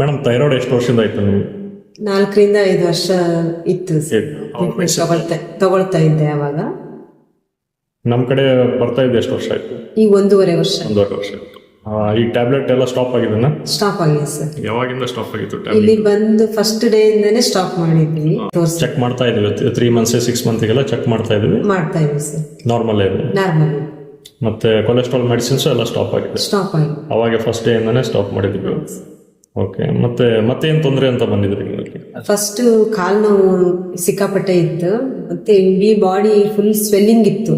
Madam thyroid ಎಷ್ಟು ವರ್ಷದಿಂದ ಆಯ್ತು ನಿಮ್ಗೆ? 4 ರಿಂದ 5 ವರ್ಷ ಇತ್ತು ಸರ್. ತಗೊಳ್ತಾ ಇದ್ದೆ ಅವಾಗ. ನಮ್ಮ ಕಡೆ ಬರ್ತಾ ಇದೆ ಎಷ್ಟು ವರ್ಷ ಆಯ್ತು? ಈಗ 1.5 ವರ್ಷ. 1.5 ವರ್ಷ ಆಯ್ತು. ಈ ಟ್ಯಾಬ್ಲೆಟ್ ಎಲ್ಲ ಸ್ಟಾಪ್ ಆಗಿದೆನಾ? ಸ್ಟಾಪ್ ಆಗಿದೆ ಸರ್. ಯಾವಾಗಿಂದ ಸ್ಟಾಪ್ ಆಗಿತ್ತು ಇಲ್ಲಿ ಟ್ಯಾಬ್ಲೆಟ್? ಬಂದು ಫಸ್ಟ್ ಡೇ ಇಂದಾನೆ ಸ್ಟಾಪ್ ಮಾಡಿದ್ವಿ. ಚೆಕ್ ಮಾಡ್ತಾ ಇದೀವಿ 3 ಮಂತ್ಸ್ 6 ಮಂತ್ಗೆಲ್ಲ ಚೆಕ್ ಮಾಡ್ತಾ ಇದೀವಿ. ಮಾಡ್ತಾ ಇದ್ವಿ ಸರ್. ನಾರ್ಮಲ್ ಇದೆ. ನಾರ್ಮಲ್ ಮತ್ತೆ ಕೊಲೆಸ್ಟ್ರಾಲ್ ಮೆಡಿಸಿನ್ಸ್ ಎಲ್ಲ ಸ್ಟಾಪ್ ಆಗಿದೆ. ಸ್ಟಾಪ್ ಆಗಿದೆ. ಅವಾಗ ಫಸ್ಟ್ ಡೇ ಇಂದಾನೆ ಸ್ಟಾಪ್ ಮಾಡಿದ್ವಿ. ಓಕೆ. ಮತ್ತೆ ಏನ್ ತೊಂದರೆ ಅಂತ ಬಂದಿದ್ರಿ ನಿಮಗೆ? ಫಸ್ಟ್ ಕಾಲ್ ನೋವು ಸಿಕ್ಕಾಪಟ್ಟೆ ಇತ್ತು, ಮತ್ತೆ ಇಡೀ ಬಾಡಿ ಫುಲ್ ಸ್ವೆಲ್ಲಿಂಗ್ ಇತ್ತು.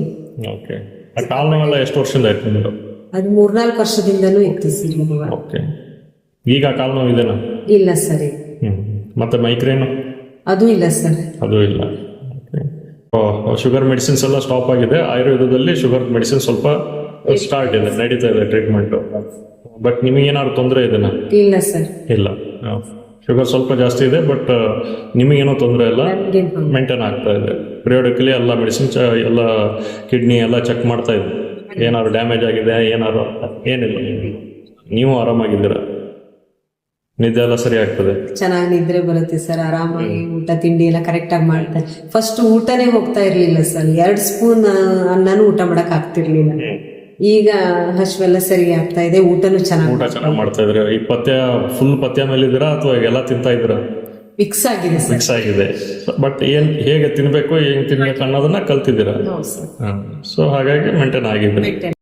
ಓಕೆ. ಆ ಕಾಲ್ ನೋವೆಲ್ಲ ಎಷ್ಟು ವರ್ಷದಿಂದ ಆಯ್ತು ನಿಮ್ದು? ಅದು 3-4 ವರ್ಷದಿಂದನೂ ಇತ್ತು ಸರ್. ಓಕೆ. ಈಗ ಕಾಲ್ ನೋವು ಇದೆನಾ? ಇಲ್ಲ ಸರ್. ಮತ್ತೆ ಮೈಗ್ರೇನು? ಅದು ಇಲ್ಲ ಸರ್. ಅದು ಇಲ್ಲ. ಶುಗರ್ ಮೆಡಿಸಿನ್ಸ್ ಎಲ್ಲ ಸ್ಟಾಪ್ ಆಗಿದೆ. ಆಯುರ್ವೇದದಲ್ಲಿ ಶುಗರ್ ಮೆಡಿಸಿನ್ ಸ್ವಲ್ಪ ಸ್ಟಾರ್ಟ್ ಇದೆ, ನಡೀತಾ ಇದೆ ಟ್ರೀಟ್ಮೆಂಟ್. ಬಟ್ ನಿಮಗೆ ಏನಾದ್ರು ತೊಂದರೆ ಇದೆನಾ? ಇಲ್ಲ ಸರ್. ಇಲ್ಲ. ಶುಗರ್ ಸ್ವಲ್ಪ ಜಾಸ್ತಿ ಇದೆ, ಬಟ್ ನಿಮಗೇನೋ ತೊಂದರೆ ಇಲ್ಲ, ಮೇಂಟೈನ್ ಆಗ್ತಾ ಇದೆ. ಪಿರಿಯೋಡಿಕಲಿ ಎಲ್ಲ ಮೆಡಿಸಿನ್ ಎಲ್ಲ ಕಿಡ್ನಿ ಎಲ್ಲ ಚೆಕ್ ಮಾಡ್ತಾ ಇದೆ. ಏನಾದ್ರು ಡ್ಯಾಮೇಜ್ ಆಗಿದೆ ಏನಾದ್ರು? ಏನಿಲ್ಲ, ನೀವು ಆರಾಮಾಗಿದ್ದೀರಾ? ನಿದ್ದೆ ಎಲ್ಲ ಸರಿ ಆಗ್ತದೆ? ಚೆನ್ನಾಗಿ ನಿದ್ರೆ ಬರುತ್ತೆ ಸರ್. ಆರಾಮಾಗಿ ಊಟ ತಿಂಡಿ ಎಲ್ಲ ಕರೆಕ್ಟ್ ಆಗಿ ಮಾಡ್ತಾರೆ. ಫಸ್ಟ್ ಊಟನೇ ಹೋಗ್ತಾ ಇರ್ಲಿಲ್ಲ ಸರ್. 2 ಸ್ಪೂನ್ ಅನ್ನನೂ ಊಟ ಮಾಡಕ್ ಆಗ್ತಿರ್ಲಿಲ್ಲ. ಈಗ ಹಶ್ವೆಲ್ಲ ಸರಿ ಆಗ್ತಾ ಇದೆ. ಊಟನೂ ಊಟ ಚೆನ್ನಾಗಿ ಮಾಡ್ತಾ ಇದ್ರೆ. ಈ ಪಥ್ಯ ಫುಲ್ ಪಥ್ಯ ಮೇಲೆ ಇದ್ದೀರಾ ಅಥವಾ ಎಲ್ಲ ತಿಂತಾ ಇದ್ದೀರಾ? ಮಿಕ್ಸ್ ಆಗಿದೆ ಸರ್. ಮಿಕ್ಸ್ ಆಗಿದೆ. ಬಟ್ ಹೇಗೆ ತಿನ್ಬೇಕು, ಹೆಂಗ್ ತಿನ್ಬೇಕು ಅನ್ನೋದನ್ನ ಕಲ್ತಿದ್ದೀರಾ. ಸೊ ಹಾಗಾಗಿ ಮೇಂಟೈನ್ ಆಗಿದ್ದೀರಾ.